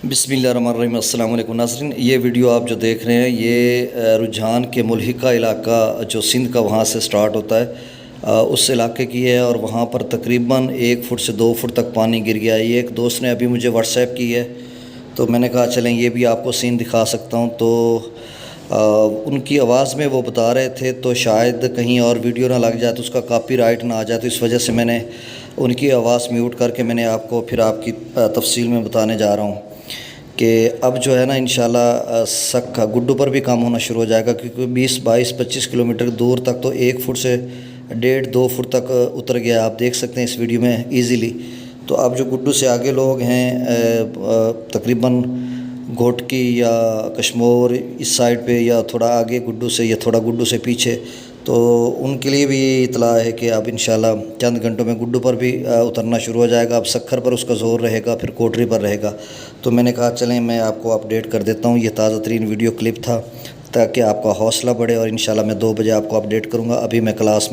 بسم اللہ الرحمن الرحیم۔ السلام علیکم ناظرین، یہ ویڈیو آپ جو دیکھ رہے ہیں یہ رجحان کے ملحقہ علاقہ جو سندھ کا وہاں سے سٹارٹ ہوتا ہے اس علاقے کی ہے، اور وہاں پر تقریباً 1 فٹ سے 2 فٹ تک پانی گر گیا ہے۔ یہ ایک دوست نے ابھی مجھے واٹس ایپ کی ہے، تو میں نے کہا چلیں یہ بھی آپ کو سین دکھا سکتا ہوں۔ تو ان کی آواز میں وہ بتا رہے تھے، تو شاید کہیں اور ویڈیو نہ لگ جائے تو اس کا کاپی رائٹ نہ آ جائے، تو اس وجہ سے میں نے ان کی آواز میوٹ کر کے میں نے آپ کو پھر آپ کی تفصیل میں بتانے جا رہا ہوں کہ اب جو ہے نا انشاءاللہ سکھا گڈو پر بھی کام ہونا شروع ہو جائے گا، کیونکہ 20-22-25 کلومیٹر دور تک تو 1 فٹ سے 1.5-2 فٹ تک اتر گیا، آپ دیکھ سکتے ہیں اس ویڈیو میں ایزیلی۔ تو اب جو گڈو سے آگے لوگ ہیں تقریباً گھوٹکی یا کشمور اس سائڈ پہ، یا تھوڑا آگے گڈو سے یا تھوڑا گڈو سے پیچھے، تو ان کے لیے بھی یہ اطلاع ہے کہ اب انشاءاللہ چند گھنٹوں میں گڈو پر بھی اترنا شروع ہو جائے گا۔ اب سکھر پر اس کا زور رہے گا، پھر کوٹری پر رہے گا۔ تو میں نے کہا چلیں میں آپ کو اپڈیٹ کر دیتا ہوں، یہ تازہ ترین ویڈیو کلپ تھا تاکہ آپ کا حوصلہ بڑھے، اور انشاءاللہ میں 2 بجے آپ کو اپڈیٹ کروں گا۔ ابھی میں کلاس میں